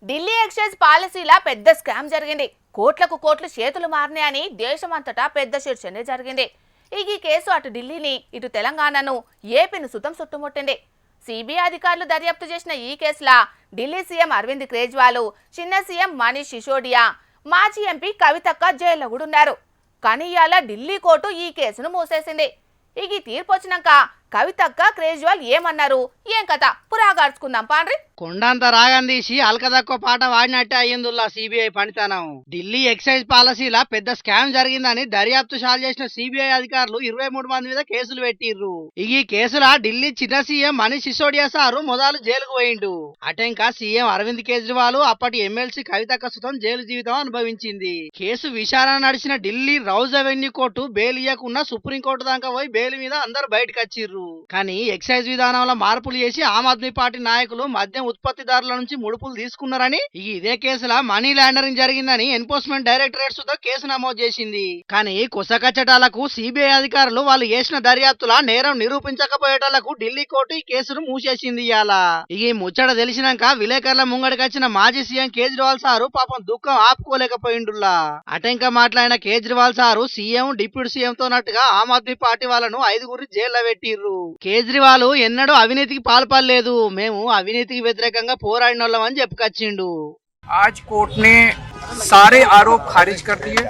Delhi excise పాలసీలా పెద్ద scam జరిగింది. కోట్లకు కోట్లు చేతులు మారినాయని దేశమంతటా పెద్ద చర్చనే జరిగింది. ఈ కేసు అటు ఢిల్లీని ఇటు తెలంగాణను ఏపీని సుతం చుట్టుముట్టింది. సిబిఐ అధికారులు దర్యాప్తు చేసిన ఈ కేసులా ఢిల్లీ సీఎం అరవింద్ కేజ్రీవాల్, చిన్న సీఎం మనీష్ సిసోడియా, మాజీ ఎంపీ కవితక్క జైల్లో కూడా ఉన్నారు. కానీ ఇవాళ ఢిల్లీ కోర్టు ఈ కేసును మూసేసింది. ఈ తీర్పు వచ్చినాక కవితక్క కేజ్రీవాల్ ఏమన్నారు, ఏం కథ పురాగార్చుకుందాం పాండ్రి. కొండంత రాగం తీసి అల్కదక్కువ పాట వాడినట్టే అయ్యిందుల్లా సిబిఐ పనితనం. ఢిల్లీ ఎక్సైజ్ పాలసీలా పెద్ద స్కామ్ జరిగిందని దర్యాప్తు షాల్ చేసిన సిబిఐ అధికారులు 23 మంది మీద కేసులు పెట్టిర్రు. ఈ కేసులా ఢిల్లీ చిన్న సీఎం మనీష్ సిసోడియా సారు మొదలు జైలుకు పోయిండు. అటెంకా సీఎం అరవింద్ కేజ్రీవాల్, అప్పటి ఎమ్మెల్సీ కవితక్క సుతం జైలు జీవితం అనుభవించింది. కేసు విచారణ నడిచిన Delhi Rouse Avenue court bail ఇయ్యకున్నా సుప్రీంకోర్టు దాకా పోయి బెయిల్ మీద అందరూ బయటకు వచ్చిర్రు. కానీ ఎక్సైజ్ విధానంలో మార్పులు చేసి ఆమ్ ఆద్మీ పార్టీ నాయకులు మద్యం ఉత్పత్తిదారుల నుంచి ముడుపులు తీసుకున్నారని, ఇదే కేసులా మనీ లాండరింగ్ జరిగిందని ఎన్ఫోర్స్మెంట్ డైరెక్టరేట్ సుతో కేసు నమోదు చేసింది. కానీ కుసకచ్చటాలకు సిబిఐ అధికారులు వాళ్ళు చేసిన దర్యాప్తులా నేరం నిరూపించకపోయేటలకు ఢిల్లీ కోర్టు ఈ కేసును మూసేసింది. ఇయాల ఈ ముచ్చట తెలిసినాక విలేకరుల ముంగడికొచ్చిన మాజీ సీఎం కేజ్రీవాల్ సారు పాపం దుఃఖం ఆపుకోలేకపోయిండులా. అటెంక మాట్లాడిన Kejriwal sir CM, deputy CM తో నట్టుగా ఆమ్ ఆద్మీ పార్టీ వాళ్ళను 5 జైల్లో పెట్టిర్రు. కేజ్రీవాల్ ఎన్నడూ అవినీతికి పాల్పడలేదు, మేము అవినీతికి వ్యతిరేకంగా పోరాడినోళ్ళం అని చెప్పుకొచ్చిండు. आज कोर्ट ने सारे आरोप खारिज कर दिए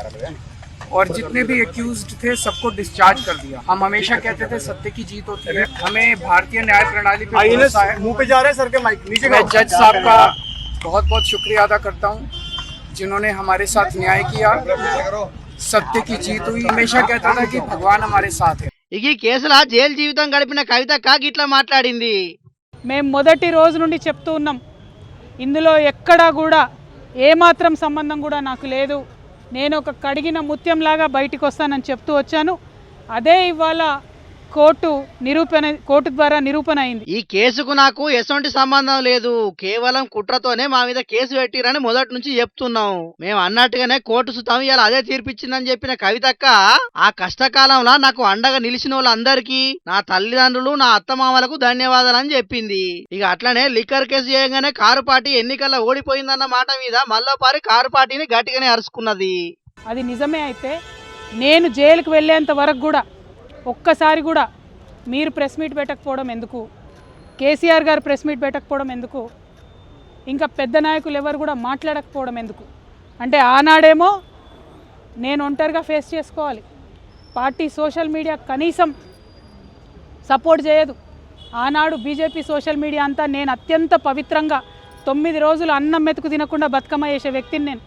और जितने भी एक्यूज्ड थे सबको डिस्चार्ज कर दिया. हम हमेशा कहते थे सत्य की जीत होती है. हमें भारतीय न्याय प्रणाली पे भरोसा है. मुंह पे जा रहे सर के माइक नीचे. मैं जज साहब का बहुत बहुत शुक्रिया अदा करता हूँ जिन्होंने हमारे साथ न्याय किया. सत्य की जीत हुई. हमेशा कहता था कि भगवान हमारे साथ है. ఈ కేసులా జైలు జీవితం గడిపిన కవితక్క గిట్లా మాట్లాడింది. మేము మొదటి రోజు నుండి చెప్తూ ఉన్నాం, ఇందులో ఎక్కడా కూడా ఏమాత్రం సంబంధం కూడా నాకు లేదు, నేను ఒక కడిగిన ముత్యంలాగా బయటికి వస్తానని చెప్తూ వచ్చాను. అదే ఇవాళ కోర్టు ద్వారా నిరూపణ అయింది. ఈ కేసుకు నాకు ఎటువంటి సంబంధం లేదు, కేవలం కుట్రతోనే మా మీద కేసు పెట్టిరని మొదటి నుంచి చెప్తున్నాం. మేము అన్నట్టుగానే కోర్టు సుతం ఇలా అదే తీర్పిచ్చిందని చెప్పిన కవితక్క, ఆ కష్టకాలంలో నాకు అండగా నిలిచిన వాళ్ళందరికీ, నా తల్లిదండ్రులు, నా అత్తమామలకు ధన్యవాదాలని చెప్పింది. ఇక అట్లనే లిక్కర్ కేసు చేయగానే కారు పార్టీ ఎన్నికల్లో ఓడిపోయిందన్న మాట మీద మళ్ళోపారి కారు పార్టీని గట్టిగానే అరుచుకున్నది. అది నిజమే అయితే నేను జైలుకు వెళ్ళేంత వరకు కూడా ఒక్కసారి కూడా మీరు ప్రెస్ మీట్ పెట్టకపోవడం ఎందుకు, కేసీఆర్ గారు ప్రెస్ మీట్ పెట్టకపోవడం ఎందుకు, ఇంకా పెద్ద నాయకులు ఎవరు కూడా మాట్లాడకపోవడం ఎందుకు? అంటే ఆనాడేమో నేను ఒంటరిగా ఫేస్ చేసుకోవాలి, పార్టీ సోషల్ మీడియా కనీసం సపోర్ట్ చేయదు. ఆనాడు బీజేపీ సోషల్ మీడియా అంతా నేను అత్యంత పవిత్రంగా 9 రోజులు అన్నం మెతుకు తినకుండా బతుకమ్మ చేసే వ్యక్తిని నేను.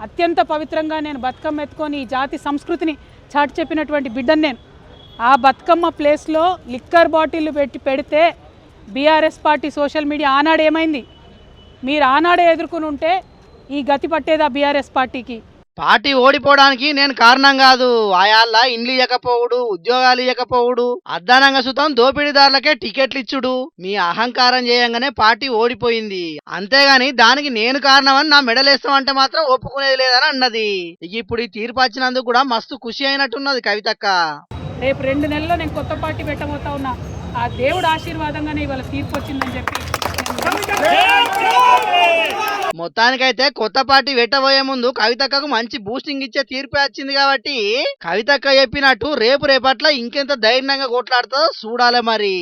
అత్యంత పవిత్రంగా నేను బతుకమ్మ ఎత్తుకొని ఈ జాతి సంస్కృతిని చాటి చెప్పినటువంటి బిడ్డను నేను. ఆ బతుకమ్మ ప్లేస్లో లిక్కర్ బాటిల్ పెడితే బీఆర్ఎస్ పార్టీ సోషల్ మీడియా ఆనాడు ఏమైంది? మీరు ఆనాడే ఎదుర్కొని ఉంటే ఈ గతి పట్టేదా బీఆర్ఎస్ పార్టీకి? పార్టీ ఓడిపోవడానికి నేను కారణం కాదు. ఆయాళ్ళ ఇండ్లు ఇవ్వకపోవుడు, ఉద్యోగాలు ఇవ్వకపోవుడు, అద్దానంగా సుతం దోపిడీదారులకే టికెట్లు ఇచ్చుడు, మీ అహంకారం చేయంగానే పార్టీ ఓడిపోయింది. అంతేగాని దానికి నేను కారణమని నా మెడలేస్తామంటే మాత్రం ఒప్పుకునేది లేదని అన్నది. ఇప్పుడు ఈ తీర్పు వచ్చినందుకు కూడా మస్తు ఖుషి అయినట్టున్నది కవితక్క. రేపు 2 నెలల్లో నేను కొత్త పార్టీ పెట్టబోతా ఉన్నా. ఆ దేవుడు ఆశీర్వాదంగానే ఇవాళ తీర్పు వచ్చిందని చెప్పి మొత్తానికైతే కొత్త పార్టీ పెట్టబోయే ముందు కవితక్కకు మంచి బూస్టింగ్ ఇచ్చే తీర్పు వచ్చింది కాబట్టి కవితక్క చెప్పినట్టు రేపట్ల ఇంకెంత ధైర్యంగా కొట్లాడుతుందో చూడాలి మరి.